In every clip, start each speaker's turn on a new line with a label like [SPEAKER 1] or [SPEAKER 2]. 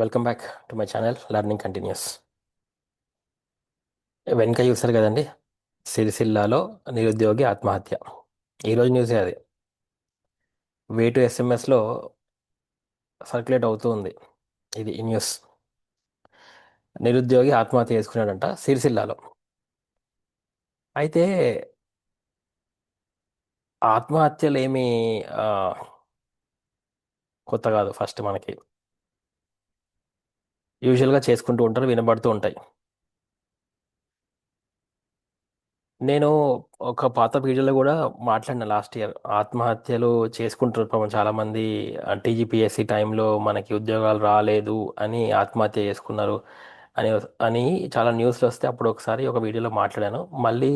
[SPEAKER 1] Welcome back to my channel learning continuous. వెనక చూస్తారు కదండి, సిరిసిల్లాలో నిరుద్యోగి ఆత్మహత్య. ఈరోజు న్యూసే అది. వే టు ఎస్ఎంఎస్లో సర్క్యులేట్ అవుతూ ఉంది. ఇది ఈ న్యూస్. నిరుద్యోగి ఆత్మహత్య చేసుకున్నాడంట సిరిసిల్లాలో. అయితే ఆత్మహత్యలు ఏమి ఆ, కొత్త కాదు. ఫస్ట్ మనకి యూజువల్గా చేసుకుంటూ ఉంటారు, వినబడుతూ ఉంటాయి. నేను ఒక పాత వీడియోలో కూడా మాట్లాడిన లాస్ట్ ఇయర్. ఆత్మహత్యలు చేసుకుంటారు పాపం చాలా మంది. టీజీపీఎస్సీ టైంలో మనకి ఉద్యోగాలు రాలేదు అని ఆత్మహత్య చేసుకున్నారు అని అని చాలా న్యూస్లో వస్తే అప్పుడు ఒకసారి ఒక వీడియోలో మాట్లాడాను. మళ్ళీ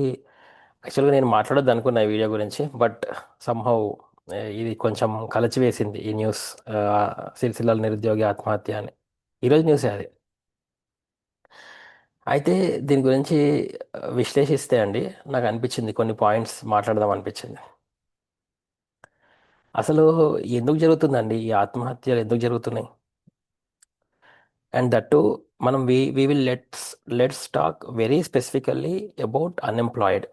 [SPEAKER 1] యాక్చువల్గా నేను మాట్లాడొద్దు అనుకున్నా ఈ వీడియో గురించి, బట్ సంహౌ ఇది కొంచెం కలచివేసింది ఈ న్యూస్. ఆ, సిరిసిల్ల నిరుద్యోగి ఆత్మహత్య అని ఈరోజు న్యూసే అది. అయితే దీని గురించి విశ్లేషిస్తే అండి, నాకు అనిపించింది కొన్ని పాయింట్స్ మాట్లాడదాం అనిపించింది. అసలు ఎందుకు జరుగుతుందండి ఈ ఆత్మహత్యలు, ఎందుకు జరుగుతున్నాయి? అండ్ దట్టు మనం we will let's talk very specifically about unemployed.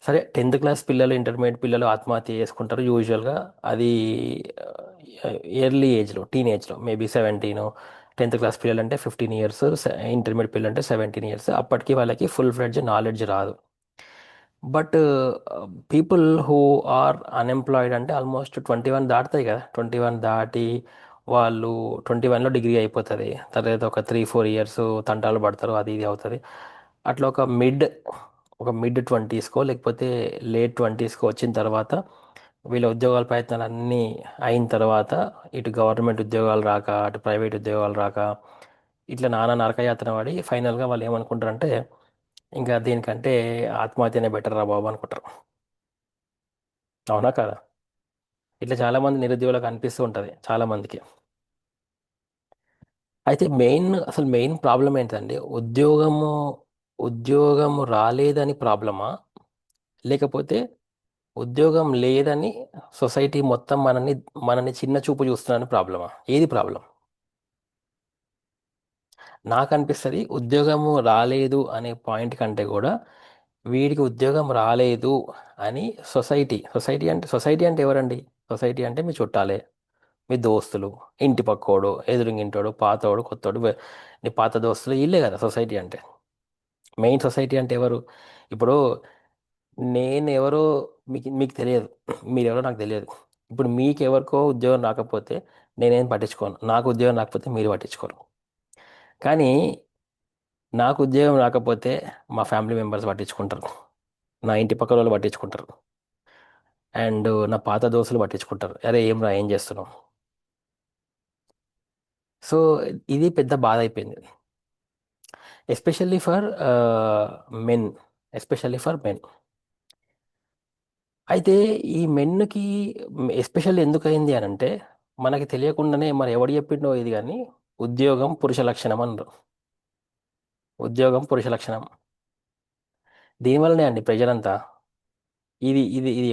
[SPEAKER 1] సరే, 10th క్లాస్ పిల్లలు, ఇంటర్మీడియట్ పిల్లలు ఆత్మహత్య చేసుకుంటారు యూజువల్గా. అది ఎర్లీ ఏజ్లో, టీనేజ్లో, మేబీ 17. 10th క్లాస్ పిల్లలు అంటే 15 years, ఇంటర్మీడియట్ పిల్లలు అంటే 17 years. అప్పటికి వాళ్ళకి ఫుల్ ఫ్లెడ్జ్ నాలెడ్జ్ రాదు. But people who are unemployed అంటే ఆల్మోస్ట్ 21 దాటుతాయి కదా. 21 దాటి వాళ్ళు 21లో డిగ్రీ అయిపోతుంది. తర్వాత ఒక 3-4 years తంటాలు పడతారు, అది ఇది అవుతుంది. అట్లా ఒక మిడ్ 20skో లేకపోతే లేట్ 20skో వచ్చిన తర్వాత వీళ్ళ ఉద్యోగాల ప్రయత్నాలు అన్నీ అయిన తర్వాత, ఇటు గవర్నమెంట్ ఉద్యోగాలు రాక, అటు ప్రైవేట్ ఉద్యోగాలు రాక, ఇట్లా నానా నరకయాతన పడి ఫైనల్గా వాళ్ళు ఏమనుకుంటారంటే ఇంకా దీనికంటే ఆత్మహత్యనే బెటర్ రా బాబు అనుకుంటారు. అవునా కదా? ఇట్లా చాలా మంది నిరుద్యోగులకు అనిపిస్తూ ఉంటుంది చాలా మందికి. అయితే మెయిన్ ప్రాబ్లం ఏంటంటే ఉద్యోగము రాలేదని ప్రాబ్లమా, లేకపోతే ఉద్యోగం లేదని సొసైటీ మొత్తం మనని చిన్న చూపు చూస్తున్నారని ప్రాబ్లమా? ఏది ప్రాబ్లం? నాకు అనిపిస్తుంది ఉద్యోగము రాలేదు అనే పాయింట్ కంటే కూడా వీడికి ఉద్యోగం రాలేదు అని సొసైటీ అంటే ఎవరండి? సొసైటీ అంటే మీ చుట్టాలే, మీ దోస్తులు, ఇంటి పక్కోడు, ఎదురింగింటోడు, పాతోడు, కొత్తోడు, నీ పాత దోస్తులు, ఇల్లే కదా సొసైటీ అంటే. మెయిన్ సొసైటీ అంటే ఎవరు? ఇప్పుడు నేను ఎవరో మీకు మీకు తెలియదు, మీరెవరో నాకు తెలియదు. ఇప్పుడు మీకు ఎవరికో ఉద్యోగం రాకపోతే నేనేం పట్టించుకోను, నాకు ఉద్యోగం రాకపోతే మీరు పట్టించుకోరు. కానీ నాకు ఉద్యోగం రాకపోతే మా ఫ్యామిలీ మెంబర్స్ పట్టించుకుంటారు, నా ఇంటి పక్కల వాళ్ళు పట్టించుకుంటారు, అండ్ నా పాత దోస్తులు పట్టించుకుంటారు. అరే ఏం రా, ఏం చేస్తున్నావు? సో ఇది పెద్ద బాధ అయిపోయింది, especially for men, especially for men. అయితే ఈ మెన్కి ఎస్పెషల్లీ ఎందుకు అయింది అని అంటే, మనకి తెలియకుండానే మరి ఎవడు చెప్పిండో ఇది కానీ, ఉద్యోగం పురుష లక్షణం అన్నారు. ఉద్యోగం పురుష లక్షణం. దీనివల్లనే అండి ప్రజలంతా. ఇది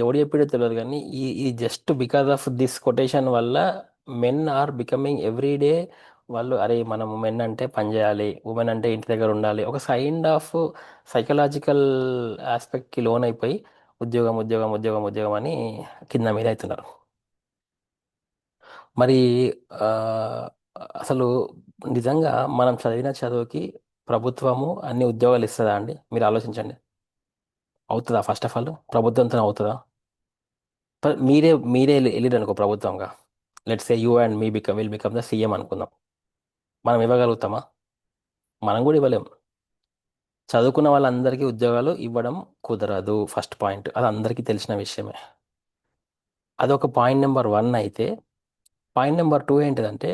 [SPEAKER 1] ఎవడు చెప్పాడో తెలియదు కానీ ఇది just because of this quotation వల్ల men are becoming every day. వాళ్ళు అరే మనం మెన్ అంటే పని చేయాలి, ఉమెన్ అంటే ఇంటి దగ్గర ఉండాలి, ఒక కైండ్ ఆఫ్ సైకలాజికల్ ఆస్పెక్ట్కి లోన్ అయిపోయి ఉద్యోగం ఉద్యోగం ఉద్యోగం ఉద్యోగం అని కింద మీద అవుతున్నారు. మరి ఆ, అసలు నిజంగా మనం చదివిన చదువుకి ప్రభుత్వము అన్ని ఉద్యోగాలు ఇస్తుందా అండి? మీరు ఆలోచించండి. అవుతుందా? ఫస్ట్ ఆఫ్ ఆల్ ప్రభుత్వంతో అవుతుందా? మీరే వెళ్ళిరు అనుకో ప్రభుత్వంగా. Let's say you and me will become the CM అనుకుందాం. మనం ఇవ్వగలుగుతామా? మనం కూడా ఇవ్వలేం. చదువుకున్న వాళ్ళందరికీ ఉద్యోగాలు ఇవ్వడం కుదరదు. ఫస్ట్ పాయింట్, అది అందరికీ తెలిసిన విషయమే. అదొక పాయింట్ నెంబర్ 1 అయితే. పాయింట్ నెంబర్ 2 ఏంటిదంటే,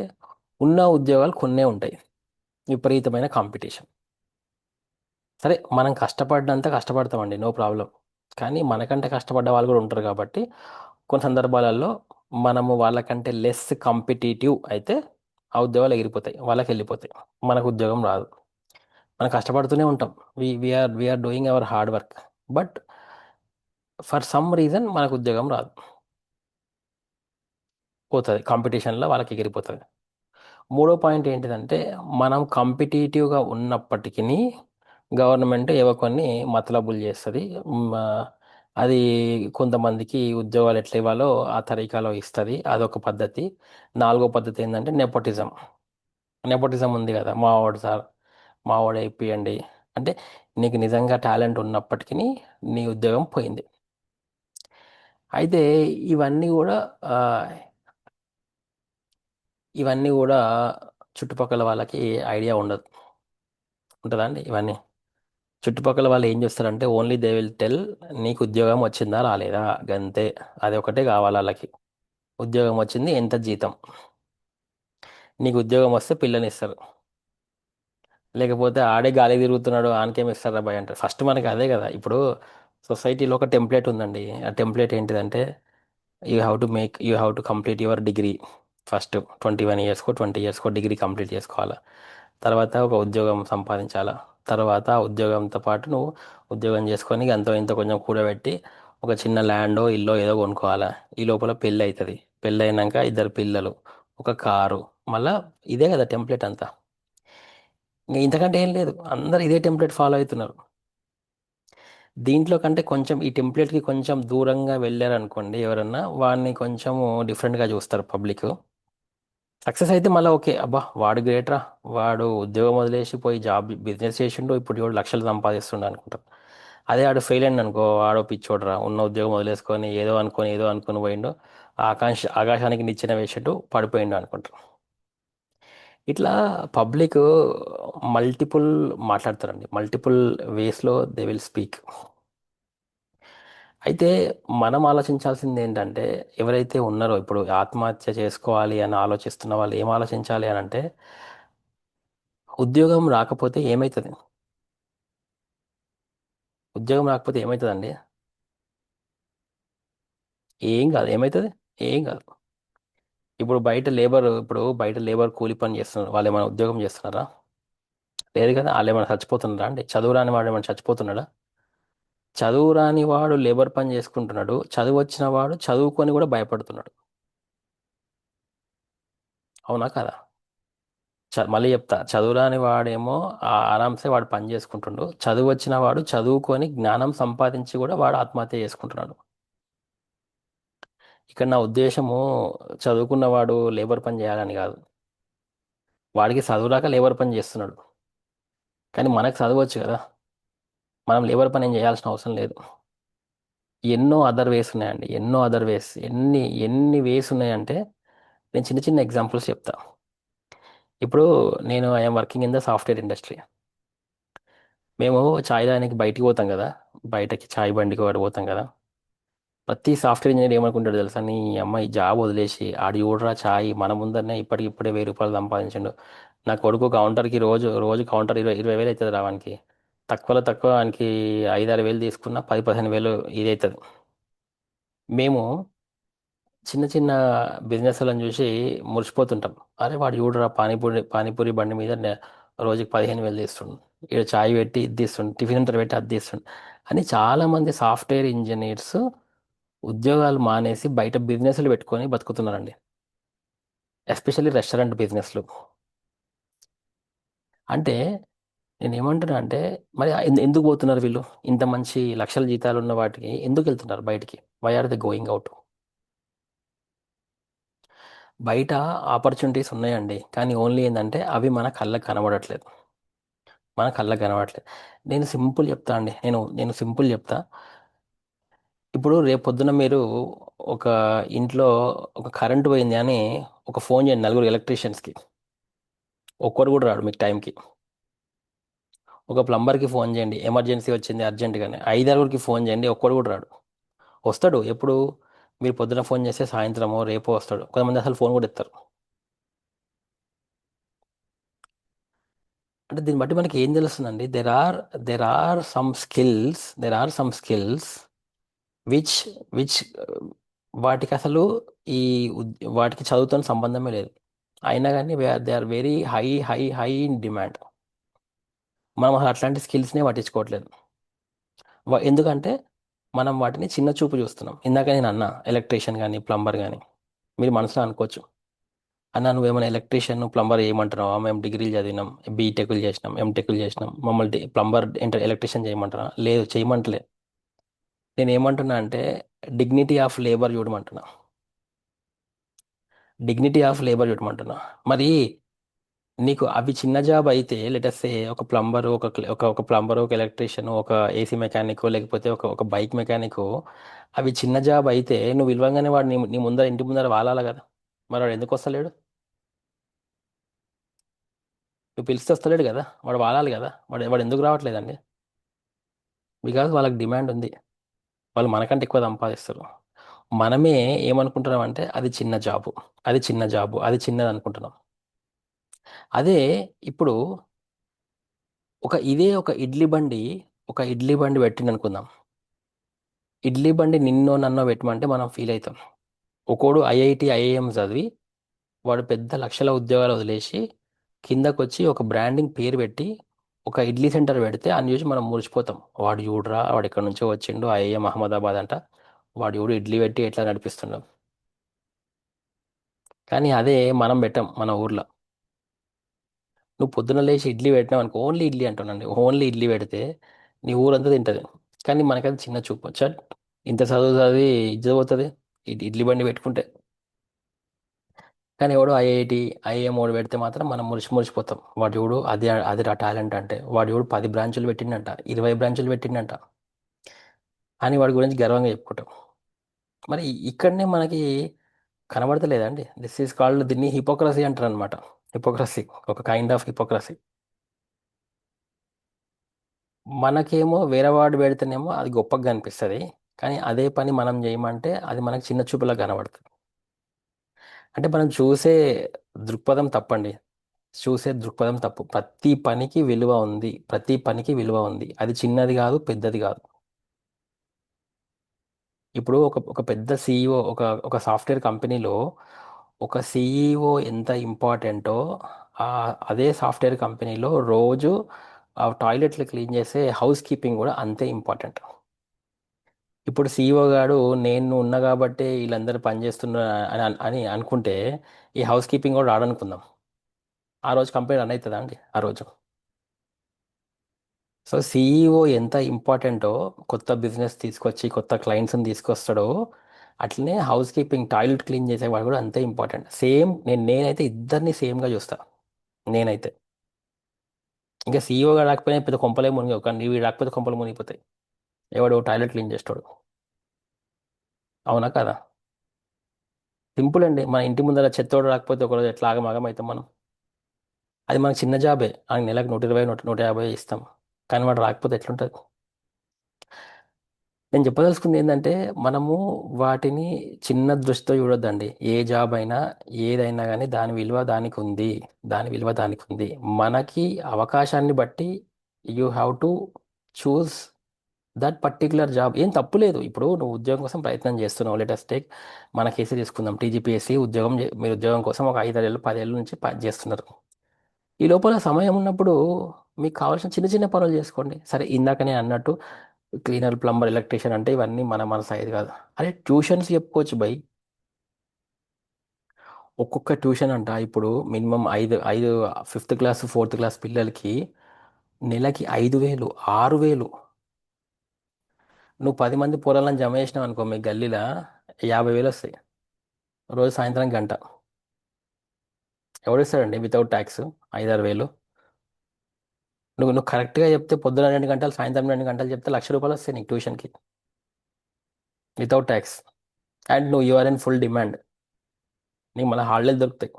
[SPEAKER 1] ఉన్న ఉద్యోగాలు కొన్నే ఉంటాయి, విపరీతమైన కాంపిటీషన్. సరే, మనం కష్టపడినంత కష్టపడతామండి, నో ప్రాబ్లం. కానీ మనకంటే కష్టపడ్డ వాళ్ళు కూడా ఉంటారు కాబట్టి కొన్ని సందర్భాలలో మనము వాళ్ళకంటే లెస్ కాంపిటీటివ్ అయితే ఆ ఉద్యోగాలు ఎగిరిపోతాయి, వాళ్ళకి వెళ్ళిపోతాయి, మనకు ఉద్యోగం రాదు. మనం కష్టపడుతూనే ఉంటాం, we are doing our hard work, but for some reason మనకు ఉద్యోగం రాదు, పోతుంది కాంపిటీషన్లో వాళ్ళకి ఎగిరిపోతుంది. మూడో పాయింట్ ఏంటిదంటే మనం కాంపిటేటివ్గా ఉన్నప్పటికీ గవర్నమెంట్ ఏవో కొన్ని మతలబులు చేస్తుంది. అది కొంతమందికి ఉద్యోగాలు ఎట్లా ఇవ్వాలో ఆ తరీకాలో ఇస్తుంది. అదొక పద్ధతి. నాలుగో పద్ధతి ఏంటంటే నెపోటిజం. నెపోటిజం ఉంది కదా, మావాడు సార్, మావాడు అయిపోయండి అంటే నీకు నిజంగా టాలెంట్ ఉన్నప్పటికీ నీ ఉద్యోగం పోయింది. అయితే ఇవన్నీ కూడా ఆ, ఇవన్నీ కూడా చుట్టుపక్కల వాళ్ళకి ఐడియా ఉండదు. ఉంటుందా అండి ఇవన్నీ? చుట్టుపక్కల వాళ్ళు ఏం చేస్తారంటే ఓన్లీ దే విల్ టెల్ నీకు ఉద్యోగం వచ్చిందా రాలేదా, గంతే. అది ఒకటే కావాలి వాళ్ళకి. ఉద్యోగం వచ్చింది, ఎంత జీతం. నీకు ఉద్యోగం వస్తే పిల్లనిస్తారు. లేకపోతే ఆడే గాలి తిరుగుతున్నాడు ఆనకేమి ఇస్తారా భయ్ అంటారు. ఫస్ట్ మనకి అదే కదా ఇప్పుడు. సొసైటీలో ఒక టెంప్లెట్ ఉందండి. ఆ టెంప్లెట్ ఏంటిదంటే you have to complete your degree first. 21 ఇయర్స్కో 20 ఇయర్స్కో డిగ్రీ కంప్లీట్ చేసుకోవాలా. తర్వాత ఒక ఉద్యోగం సంపాదించాలా. తర్వాత ఆ ఉద్యోగంతో పాటు నువ్వు ఉద్యోగం చేసుకొని ఎంతో ఇంత కొంచెం కూడబెట్టి ఒక చిన్న ల్యాండో ఇల్లో ఏదో కొనుక్కోవాలా. ఈ లోపల పెళ్ళి అవుతుంది. పెళ్ళి అయినాక ఇద్దరు పిల్లలు, ఒక కారు. మళ్ళా ఇదే కదా టెంప్లెట్ అంతా. ఇంకా ఇంతకంటే ఏం లేదు, అందరు ఇదే టెంప్లెట్ ఫాలో అవుతున్నారు. దీంట్లో కంటే కొంచెం ఈ టెంప్లెట్కి కొంచెం దూరంగా వెళ్ళారనుకోండి ఎవరన్నా, వాడిని కొంచెము డిఫరెంట్గా చూస్తారు పబ్లిక్. సక్సెస్ అయితే మళ్ళీ ఓకే, అబ్బా వాడు గ్రేట్ రా, వాడు ఉద్యోగం వదిలేసి పోయి జాబ్ బిజినెస్ చేసిండు, ఇప్పుడు వాడు లక్షలు సంపాదిస్తుండు అనుకుంటారు. అదే ఆడు ఫెయిల్ అయింది అనుకో, ఆడో పిచ్చోడురా, ఉన్న ఉద్యోగం వదిలేసుకొని ఏదో అనుకొని పోయిండు, ఆకాశానికి నిచ్చెన వేసేట్టు పడిపోయిండు అనుకుంటారు. ఇట్లా పబ్లిక్ మల్టిపుల్ మాట్లాడతారండి. మల్టిపుల్ వేస్లో దే విల్ స్పీక్. అయితే మనం ఆలోచించాల్సింది ఏంటంటే, ఎవరైతే ఉన్నారో ఇప్పుడు ఆత్మహత్య చేసుకోవాలి అని ఆలోచిస్తున్న వాళ్ళు ఏం ఆలోచించాలి అని అంటే, ఉద్యోగం రాకపోతే ఏమవుతుంది? ఉద్యోగం రాకపోతే ఏమవుతుందండి? ఏం కాదు. ఏమవుతుంది? ఏం కాదు. ఇప్పుడు బయట లేబర్ కూలి పని చేస్తున్నారు, వాళ్ళు ఏమైనా ఉద్యోగం చేస్తున్నారా? లేదు కదా. వాళ్ళు ఏమైనా చచ్చిపోతున్నారా అండి? చదువు రాని వాడు ఏమైనా చచ్చిపోతున్నాడా? చదువు రాని వాడు లేబర్ పని చేసుకుంటున్నాడు, చదువు వచ్చిన వాడు చదువుకొని కూడా భయపడుతున్నాడు. అవునా కదా? మళ్ళీ చెప్తా, చదువురాని వాడేమో ఆరాంసే వాడు పని చేసుకుంటుండు, చదువు వచ్చిన వాడు చదువుకొని జ్ఞానం సంపాదించి కూడా వాడు ఆత్మహత్య చేసుకుంటున్నాడు. ఇక్కడ నా ఉద్దేశము చదువుకున్న వాడు లేబర్ పని చేయాలని కాదు. వాడికి చదువురాక లేబర్ పని చేస్తున్నాడు. కానీ మనకు చదవచ్చు కదా, మనం లేబర్ పని ఏం చేయాల్సిన అవసరం లేదు. ఎన్నో అదర్ వేస్ ఉన్నాయండి, ఎన్నో అదర్ వేస్. ఎన్ని ఎన్ని వేస్ ఉన్నాయంటే నేను చిన్న చిన్న ఎగ్జాంపుల్స్ చెప్తా. ఇప్పుడు నేను I'm working in the software industry. మేము చాయ్ తాగడానికి బయటికి పోతాం కదా, బయటకి చాయ్ బండికి వాడు పోతాం కదా. ప్రతి సాఫ్ట్వేర్ ఇంజనీర్ ఏమనుకుంటాడు తెలుసా, నీ అమ్మాయి జాబ్ వదిలేసి ఆడి చూడరా చాయ్ మన ముందరనే ఇప్పటికిప్పుడే 1000 రూపాయలు సంపాదించిండు. నా కొడుకు కౌంటర్కి రోజు రోజు కౌంటర్ 20 వేలు అవుతుంది రావడానికి. తక్కువలో తక్కువ ఆయనకి 5-6 వేలు తీసుకున్న 10-15 వేలు ఇది అవుతుంది. మేము చిన్న చిన్న బిజినెస్లను చూసి మురిసిపోతుంటాం. అరే వాడు చూడరా పానీపూరి బండి మీద రోజుకి 15 వేలు తీస్తుండు, ఇక్కడ చాయ్ పెట్టి ఇది తీస్తుండు, టిఫిన్ సెంటర్ పెట్టి అది తీస్తుండు అని. చాలామంది సాఫ్ట్వేర్ ఇంజనీర్స్ ఉద్యోగాలు మానేసి బయట బిజినెస్లు పెట్టుకొని బతుకుతున్నారండి. ఎస్పెషల్లీ రెస్టారెంట్ బిజినెస్లు. అంటే నేను ఏమంటున్నా అంటే, మరి ఎందుకు పోతున్నారు వీళ్ళు? ఇంత మంచి లక్షల జీతాలు ఉన్న వాటికి ఎందుకు వెళ్తున్నారు బయటికి? Why are they going out? బయట ఆపర్చునిటీస్ ఉన్నాయండి, కానీ ఓన్లీ ఏంటంటే అవి మన కళ్ళకి కనబడట్లేదు. మన కళ్ళకి కనబడట్లేదు. నేను సింపుల్ చెప్తా అండి, నేను సింపుల్ చెప్తా. ఇప్పుడు రేపు పొద్దున మీరు ఒక ఇంట్లో ఒక కరెంట్ పోయింది అని ఒక ఫోన్ చేయండి నలుగురు ఎలక్ట్రీషియన్స్కి, ఒక్కడు కూడా రాడు మీకు టైంకి. ఒక ప్లంబర్కి ఫోన్ చేయండి, ఎమర్జెన్సీ వచ్చింది అర్జెంటుగానే, 5-6కి ఫోన్ చేయండి, ఒక్కడు కూడా రాడు. వస్తాడు ఎప్పుడు? మీరు పొద్దున ఫోన్ చేస్తే సాయంత్రమో రేపో వస్తాడు. కొంతమంది అసలు ఫోన్ కూడా ఎత్తారు. అంటే దీన్ని బట్టి మనకి ఏం తెలుస్తుందండి, there are some skills which which వాటికి అసలు వాటికి చదువుతో సంబంధమే లేదు. అయినా కానీ they are very high high high in demand. మనం అసలు అట్లాంటి స్కిల్స్నే పట్టించుకోవట్లేదు. ఎందుకంటే మనం వాటిని చిన్న చూపు చూస్తున్నాం. ఇందాక నేను అన్నా ఎలక్ట్రీషియన్ కానీ ప్లంబర్ కానీ, మీరు మనసులో అనుకోవచ్చు, అన్న నువ్వేమైనా ఎలక్ట్రీషియన్ ప్లంబర్ ఏమంటున్నావా, మేము డిగ్రీలు చదివినాం, బీటెక్లు చేసినాం, ఎంటెక్లు చేసినాం, మమ్మల్ని ప్లంబర్ ఎలక్ట్రీషియన్ చేయమంటారా? లేదు, చేయమంటలే. నేను ఏమంటున్నా అంటే డిగ్నిటీ ఆఫ్ లేబర్ చూడమంటున్నా. డిగ్నిటీ ఆఫ్ లేబర్ చూడమంటున్నా. మరి నీకు అవి చిన్న జాబ్ అయితే లెటర్సే ఒక ప్లంబరు, ఒక ప్లంబరు, ఒక ఎలక్ట్రీషియన్, ఒక ఏసీ మెకానిక్, లేకపోతే ఒక బైక్ మెకానిక్, అవి చిన్న జాబ్ అయితే నువ్వు పిలవంగానే వాడు నీ ముందర, ఇంటి ముందర వాలాలి కదా. మరి వాడు ఎందుకు వస్తలేడు? నువ్వు పిలిస్తే వస్తలేడు కదా, వాడు వాలాలి కదా. వాడు వాడు ఎందుకు రావట్లేదండి? బికాజ్ వాళ్ళకి డిమాండ్ ఉంది. వాళ్ళు మనకంటే ఎక్కువ సంపాదిస్తారు. మనమే ఏమనుకుంటున్నాం అంటే అది చిన్న జాబు, అది చిన్న జాబు, అది చిన్నది అనుకుంటున్నాం. అదే ఇప్పుడు ఒక ఇడ్లీ బండి, ఒక ఇడ్లీ బండి పెట్టిండు అనుకుందాం. ఇడ్లీ బండి నిన్నో నన్నో పెట్టమంటే మనం ఫీల్ అవుతాం. ఒకడు ఐఐటి ఐఐఎం చదివి వాడు పెద్ద లక్షల ఉద్యోగాలు వదిలేసి కిందకు వచ్చి ఒక బ్రాండింగ్ పేరు పెట్టి ఒక ఇడ్లీ సెంటర్ పెడితే అని చూసి మనం మురిసిపోతాం. వాడు చూడరా, వాడు ఎక్కడి నుంచో వచ్చిండు, ఐఐఎం అహ్మదాబాద్ అంట, వాడు చూడు ఇడ్లీ పెట్టి ఎట్లా నడిపిస్తున్నాం. కానీ అదే మనం పెట్టాం మన ఊర్లో. నువ్వు పొద్దున లేచి ఇడ్లీ పెట్టినావు అనుకో, ఓన్లీ ఇడ్లీ అంటున్నాను, ఓన్లీ ఇడ్లీ పెడితే నీ ఊరంతా తింటది. కానీ మనకది చిన్న చూపు. చట్, ఇంత చదువు చదివి ఇజ్జత పోతుంది ఇడ్లీ బండి పెట్టుకుంటే. కానీ ఎవడో ఐఐటి ఐఏఎం వాడు పెడితే మాత్రం మనం మురిసిపోతాం. వాడు చూడు అది అది రా టాలెంట్ అంటే, వాడు చూడు 10 బ్రాంచులు పెట్టిండంట, 20 బ్రాంచులు పెట్టిండంట అని వాడి గురించి గర్వంగా చెప్పుకుంటాం. మరి ఇక్కడనే మనకి కనబడతలేదండి. దిస్ ఈజ్ కాల్డ్, దీన్ని హిపోక్రసీ అంటారు అనమాట. హిపోక్రసీ, ఒక కైండ్ ఆఫ్ హిపోక్రసీ. మనకేమో వేరే వాడు పెడితేనేమో అది గొప్పగా కనిపిస్తుంది. కానీ అదే పని మనం చేయమంటే అది మనకి చిన్న చూపులా కనబడుతుంది. అంటే మనం చూసే దృక్పథం తప్పండి. చూసే దృక్పథం తప్పు. ప్రతి పనికి విలువ ఉంది, ప్రతి పనికి విలువ ఉంది. అది చిన్నది కాదు, పెద్దది కాదు. ఇప్పుడు ఒక పెద్ద సిఇఓ, ఒక సాఫ్ట్వేర్ కంపెనీలో ఒక సిఇఓ ఎంత ఇంపార్టెంటో, అదే సాఫ్ట్వేర్ కంపెనీలో రోజు ఆ టాయిలెట్లు క్లీన్ చేసే హౌస్ కీపింగ్ కూడా అంతే ఇంపార్టెంట్. ఇప్పుడు సిఇఓ గాడు నేను ఉన్నా కాబట్టి వీళ్ళందరూ పని చేస్తున్నా అని అనుకుంటే ఈ హౌస్ కీపింగ్ కూడా రాడనుకుందాం. ఆ రోజు కంపెనీ రన్ అవుతుందా అండి ఆ రోజు? సో సిఇఓ ఎంత ఇంపార్టెంటో, కొత్త బిజినెస్ తీసుకొచ్చి కొత్త క్లయింట్స్ని తీసుకొస్తాడో, అట్లనే హౌస్ కీపింగ్ టాయిలెట్ క్లీన్ చేసేవాడు కూడా అంతే ఇంపార్టెంట్. సేమ్ నేనైతే ఇద్దరిని సేమ్గా చూస్తా. నేనైతే ఇంకా సీఈఓగా రాకపోయినా పెద్ద కొంపలే మునిగావు, కానీ నీవి రాకపోతే కొంపలు మునిగిపోతాయి. ఎవడు టాయిలెట్ క్లీన్ చేస్తాడు? అవునా కదా? సింపుల్ అండి. మన ఇంటి ముందర చెత్తోడు రాకపోతే ఒకరోజు ఎట్లా ఆగమాగం అవుతాం మనం. అది మనకు చిన్న జాబే, ఆ నెలకు 120, 150 ఇస్తాం. కానీ వాడు రాకపోతే ఎట్లుంటుంది? నేను చెప్పదలుచుకుంది ఏంటంటే మనము వాటిని చిన్న దృష్టితో చూడొద్దండి. ఏ జాబ్ అయినా, ఏదైనా కానీ దాని విలువ దానికి ఉంది. దాని విలువ దానికి ఉంది. మనకి అవకాశాన్ని బట్టి you have to choose that particular job. ఏం తప్పు లేదు. ఇప్పుడు నువ్వు ఉద్యోగం కోసం ప్రయత్నం చేస్తున్నావు, లెటెస్ట్ టేక్ మన కేసు తీసుకుందాం. టీజీపీఎస్సీ ఉద్యోగం మీరు ఉద్యోగం కోసం ఒక 5 ఏళ్ళు 10 ఏళ్ళ నుంచి పని చేస్తున్నారు. ఈ లోపల సమయం ఉన్నప్పుడు మీకు కావాల్సిన చిన్న చిన్న పనులు చేసుకోండి. సరే, ఇందాకనే అన్నట్టు క్లీనర్, ప్లంబర్, ఎలక్ట్రీషియన్ అంటే ఇవన్నీ మన సైజ్ కాదు. అరే ట్యూషన్స్ చెప్పుకోవచ్చు బై. ఒక్కొక్క ట్యూషన్ అంట ఇప్పుడు మినిమం ఐదు ఐదు ఫిఫ్త్ క్లాస్, ఫోర్త్ క్లాస్ పిల్లలకి నెలకి 5,000, 6,000. నువ్వు 10 మంది పోరాలను జమ చేసినావు అనుకో మీ గల్లీలో 50,000 వస్తాయి. రోజు సాయంత్రం గంట. ఎవడిస్తాడండి వితౌట్ ట్యాక్స్ 5-6 వేలు? నువ్వు కరెక్ట్గా చెప్తే పొద్దున 2 గంటలు, సాయంత్రం 2 గంటలు చెప్తే ₹1,00,000 వస్తాయి నీకు ట్యూషన్కి, వితౌట్ ట్యాక్స్. అండ్ నువ్వు యూఆర్ ఇన్ ఫుల్ డిమాండ్. నీకు మళ్ళీ హాలిడేలు దొరుకుతాయి.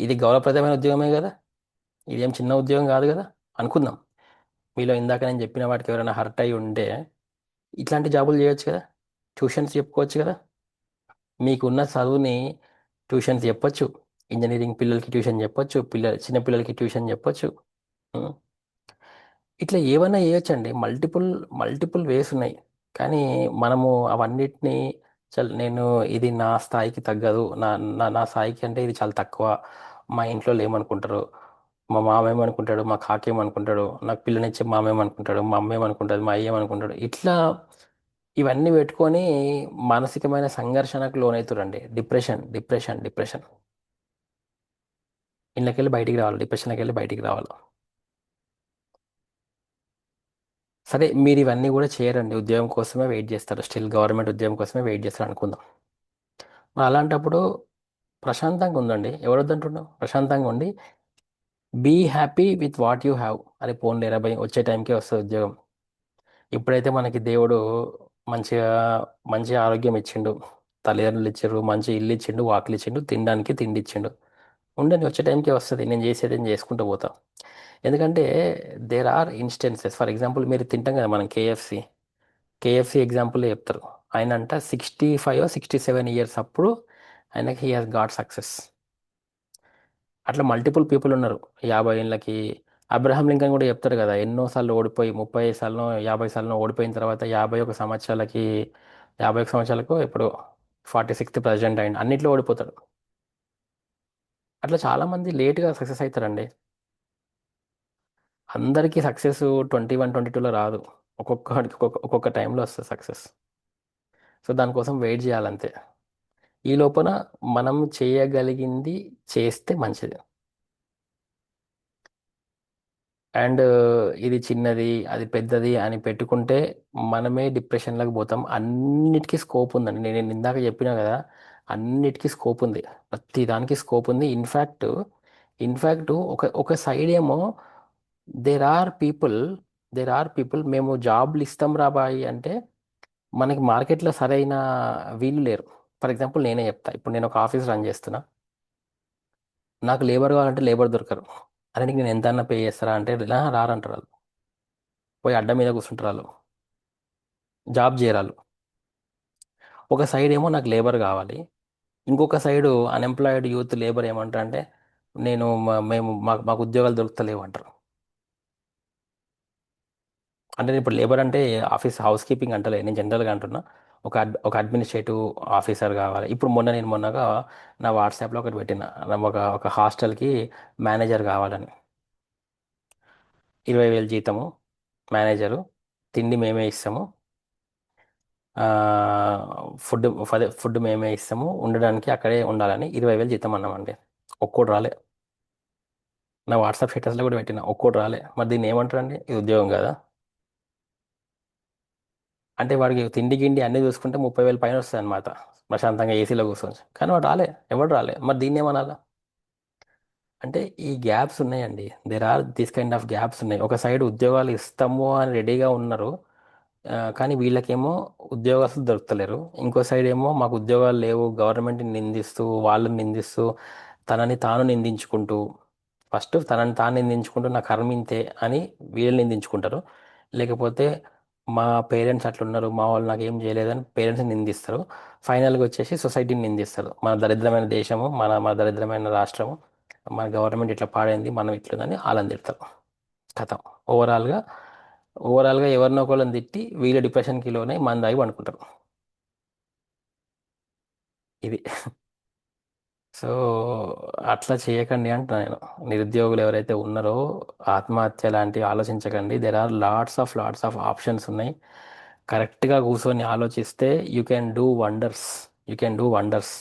[SPEAKER 1] ఇది గౌరవప్రదమైన ఉద్యోగమే కదా. ఇదేం చిన్న ఉద్యోగం కాదు కదా. అనుకుందాం, మీలో ఇందాక నేను చెప్పిన వాటికి ఎవరైనా హర్ట్ అయి ఉంటే ఇట్లాంటి జాబులు చేయొచ్చు కదా. ట్యూషన్స్ చెప్పుకోవచ్చు కదా. మీకున్న చదువుని ట్యూషన్స్ చెప్పొచ్చు. ఇంజనీరింగ్ పిల్లలకి ట్యూషన్ చెప్పొచ్చు, చిన్న పిల్లలకి ట్యూషన్ చెప్పొచ్చు. ఉం. ఇట్లా ఏమైనా చేయొచ్చండి. మల్టిపుల్ మల్టిపుల్ వేస్ ఉన్నాయి. కానీ మనము అవన్నిటిని నేను ఇది నా స్థాయికి తగ్గదు, నా నా నా స్థాయికి అంటే ఇది చాలా తక్కువ, మా ఇంట్లో ఏమనుకుంటారు, మా మామ ఏమనుకుంటాడు, మా కాక ఏమనుకుంటాడు, నాకు పిల్లనిచ్చే మామ ఏమనుకుంటాడు, మా అమ్మ ఏమనుకుంటుంది, మా అయ్య ఏమనుకుంటాడు, ఇట్లా ఇవన్నీ పెట్టుకొని మానసికమైన సంఘర్షణకు లోనవుతారండి. Depression, depression, depression. ఇళ్ళకెళ్ళి బయటికి రావాలి, డిప్రెషన్కి వెళ్ళి బయటికి రావాలి. సరే మీరు ఇవన్నీ కూడా చేయరండి, ఉద్యోగం కోసమే వెయిట్ చేస్తారు, స్టిల్ గవర్నమెంట్ ఉద్యోగం కోసమే వెయిట్ చేస్తారు అనుకుందాం. మరి అలాంటప్పుడు ప్రశాంతంగా ఉందండి, ఎవరొద్దంటున్నావు, ప్రశాంతంగా ఉండి be happy with what you have. అరే పోన్లే రా భయ్, వచ్చే టైంకే వస్తుంది ఉద్యోగం. ఇప్పుడైతే మనకి దేవుడు మంచిగా మంచి ఆరోగ్యం ఇచ్చిండు, తల్లిదండ్రులు ఇచ్చిండు, మంచి ఇల్లు ఇచ్చిండు, వాకిలు ఇచ్చిండు, తినడానికి తిండి ఇచ్చిండు. ఉండండి, వచ్చే టైంకే వస్తుంది, నేను చేసేది నేను చేసుకుంటూ పోతా. ఎందుకంటే there are instances, for example మీరు తింటాం కదా మనం కేఎఫ్సి ఎగ్జాంపుల్ చెప్తారు. ఆయన అంట 65 67 ఇయర్స్ అప్పుడు ఆయనకి హీ హాజ్ గాట్ సక్సెస్. అట్లా మల్టిపుల్ పీపుల్ ఉన్నారు 50 ఏళ్ళకి. అబ్రహాం లింకన్ కూడా చెప్తారు కదా, ఎన్నోసార్లు ఓడిపోయి 30 సార్లు 50 సార్లు ఓడిపోయిన తర్వాత 51 సంవత్సరాలకి, 51 సంవత్సరాలకు ఇప్పుడు 46th ప్రెసిడెంట్ అయింది, అన్నిట్లో ఓడిపోతాడు. అట్లా చాలామంది లేట్గా సక్సెస్ అవుతారండి. అందరికీ సక్సెస్ 21 22లో రాదు, ఒక్కొక్క టైంలో వస్తుంది సక్సెస్. సో దానికోసం వెయిట్ చేయాలంతే. ఈ లోపల మనం చేయగలిగింది చేస్తే మంచిది. అండ్ ఇది చిన్నది అది పెద్దది అని పెట్టుకుంటే మనమే డిప్రెషన్లోకి పోతాం. అన్నిటికీ స్కోప్ ఉందండి, నేను ఇందాక చెప్పినా కదా, అన్నిటికీ స్కోప్ ఉంది, ప్రతి దానికి స్కోప్ ఉంది. ఇన్ఫ్యాక్ట్ ఒక సైడ్ ఏమో there are people there are people, మేము జాబ్లు ఇస్తాం రా బాయి అంటే మనకి మార్కెట్లో సరైన వీళ్ళు లేరు. ఫర్ ఎగ్జాంపుల్ నేనే చెప్తా, ఇప్పుడు నేను ఒక ఆఫీస్ రన్ చేస్తున్నా, నాకు లేబర్ కావాలంటే లేబర్ దొరకరు. అరే నీకు నేను ఎంత అన్నా పే చేస్తారా అంటే రారంటారు వాళ్ళు, పోయి అడ్డ మీద కూర్చుంటారు వాళ్ళు, జాబ్ చేయరాలు. ఒక సైడ్ ఏమో నాకు లేబర్ కావాలి, ఇంకొక సైడు అన్ఎంప్లాయిడ్ యూత్ లేబర్ ఏమంటారు అంటే మేము మాకు ఉద్యోగాలు దొరుకుతలేవు అంటారు. అంటే నేను ఇప్పుడు లేబర్ అంటే ఆఫీస్ హౌస్ కీపింగ్ అంటలే, నేను జనరల్గా అంటున్నా. ఒక అడ్మినిస్ట్రేటివ్ ఆఫీసర్ కావాలి. ఇప్పుడు నేను మొన్నగా నా వాట్సాప్లో ఒకటి పెట్టిన, ఒక హాస్టల్కి మేనేజర్ కావాలని. 20,000 జీతము, మేనేజరు, తిండి మేమే ఇస్తాము, ఫుడ్ మేమే ఇస్తాము, ఉండడానికి అక్కడే ఉండాలని 20,000 జీతం అన్నామండి. ఒక్కోటి రాలే. నా వాట్సాప్ స్టేటస్లో కూడా పెట్టిన, ఒక్కోటి రాలే. మరి దీన్ని ఏమంటారండి, ఇది ఉద్యోగం కదా. అంటే వాడికి తిండి గిండి అన్నీ చూసుకుంటే 30,000 పైన వస్తాయి అనమాట, ప్రశాంతంగా ఏసీలో కూర్చొని. కానీ వాడు రాలే, ఎవడు రాలే, మరి దీన్ని ఏమనాలా. అంటే ఈ గ్యాప్స్ ఉన్నాయండి, there are this kind of gaps ఉన్నాయి. ఒక సైడ్ ఉద్యోగాలు ఇస్తాము అని రెడీగా ఉన్నారు, కానీ వీళ్ళకేమో ఉద్యోగస్తులు దొరుకుతలేరు. ఇంకో సైడ్ ఏమో మాకు ఉద్యోగాలు లేవు, గవర్నమెంట్ని నిందిస్తూ, వాళ్ళని నిందిస్తూ, తనని తాను నిందించుకుంటూ, ఫస్ట్ తనని తాను నిందించుకుంటూ నా కర్మ ఇంతే అని వీళ్ళు నిందించుకుంటారు. లేకపోతే మా పేరెంట్స్ అట్లున్నారు, మా వాళ్ళు నాకు ఏం చేయలేదని పేరెంట్స్ని నిందిస్తారు. ఫైనల్గా వచ్చేసి సొసైటీని నిందిస్తారు, మన దరిద్రమైన దేశము, మన దరిద్రమైన రాష్ట్రము, మన గవర్నమెంట్ ఇట్లా పాడైంది, మనం ఇట్లుందని వాళ్ళని తిడతారు. కథ ఓవరాల్గా ఓవరాల్గా ఎవరినో ఒకళ్ళని తిట్టి వీళ్ళు డిప్రెషన్కి లోనే మన దాగి పండుకుంటారు. ఇది. సో అట్లా చేయకండి అంటున్నా నేను. నిరుద్యోగులు ఎవరైతే ఉన్నారో ఆత్మహత్య లాంటివి ఆలోచించకండి. There are lots of options ఉన్నాయి. కరెక్ట్గా కూర్చొని ఆలోచిస్తే you can do wonders. You can do wonders.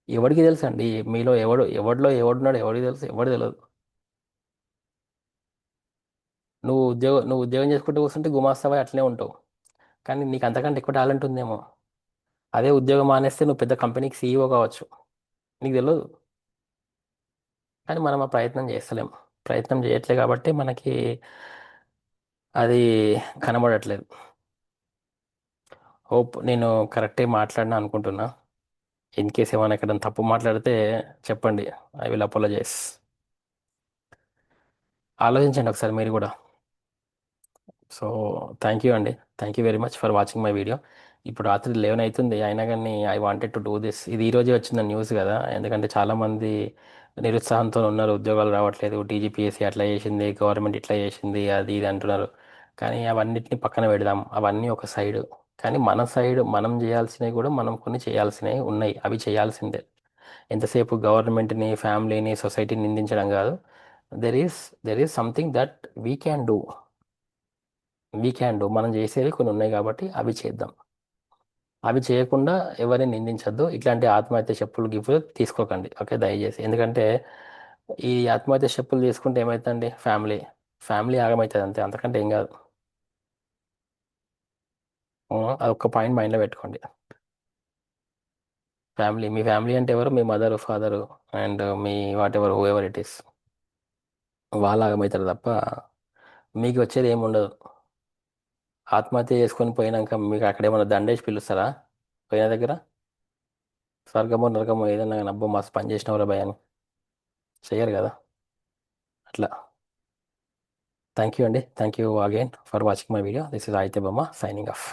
[SPEAKER 1] ఎవడికి తెలుసు అండి, మీలో ఎవడిలో ఎవడున్నాడు ఎవడికి తెలుసు, ఎవడు తెలియదు. నువ్వు ఉద్యోగం చేసుకుంటూ కూర్చుంటే గుమాస్తావా అట్లనే ఉంటావు, కానీ నీకు అంతకంటే ఎక్కువ టాలెంట్ ఉందేమో. అదే ఉద్యోగం మానేస్తే నువ్వు పెద్ద కంపెనీకి సీఈఓ కావచ్చు, నీకు తెలియదు. కానీ మనం ఆ ప్రయత్నం చేస్తలేం, ప్రయత్నం చేయట్లే కాబట్టి మనకి అది కనబడట్లేదు. హోప్ నేను కరెక్టే మాట్లాడినా అనుకుంటున్నా. ఇన్ కేస్ ఏమైనా ఎక్కడ తప్పు మాట్లాడితే చెప్పండి, ఐ విల్ అపోలజైస్. ఆలోచించండి ఒకసారి మీరు కూడా. సో థ్యాంక్ యూ అండి, thank you very much for watching my video. ఇప్పుడు రాత్రి 11 అవుతుంది, అయినా కానీ I wanted to do this. ఇది ఈ రోజే వచ్చిన న్యూస్ కదా, ఎందుకంటే చాలామంది నిరుత్సాహంతో ఉన్నారు, ఉద్యోగాలు రావట్లేదు, టీజీపీఎస్సీ అట్లా చేసింది, గవర్నమెంట్ ఇట్లా చేసింది, అది ఇది అంటున్నారు. కానీ అవన్నిటిని పక్కన పెడదాం, అవన్నీ ఒక సైడు. కానీ మన సైడ్ మనం చేయాల్సినవి కూడా మనం కొన్ని చేయాల్సినవి ఉన్నాయి, అవి చేయాల్సిందే. ఎంతసేపు గవర్నమెంట్ని, ఫ్యామిలీని, సొసైటీని నిందించడం కాదు. There is there is something that we can do. మనం చేసేవి కొన్ని ఉన్నాయి కాబట్టి అవి చేద్దాం. అవి చేయకుండా ఎవరిని నిందించద్దు. ఇట్లాంటి ఆత్మహత్య చెప్పులు గిఫ్ట్ తీసుకోకండి, ఓకే, దయచేసి. ఎందుకంటే ఈ ఆత్మహత్య స్టెప్పులు తీసుకుంటే ఏమవుతుందండి? ఫ్యామిలీ ఆగమవుతుంది అంతే, అంతకంటే ఏం కాదు. అదొక పాయింట్ మైండ్లో పెట్టుకోండి. మీ ఫ్యామిలీ అంటే ఎవరు? మీ మదర్, ఫాదరు, అండ్ మీ whatever whoever it is, వాళ్ళు ఆగమవుతారు తప్ప మీకు వచ్చేది ఏమి ఉండదు. ఆత్మహత్య చేసుకొని పోయినాక మీకు అక్కడ ఏమైనా దండేసి పిలుస్తారా పోయిన దగ్గర? స్వర్గమో నరకమో ఏదన్నా కానీ అబ్బో మస్తు పని చేసినవరా భయ అని చెయ్యరు కదా. అట్లా. థ్యాంక్ యూ అండి. Thank you again for watching my video. This is Aditya బొమ్మ సైనింగ్ ఆఫ్.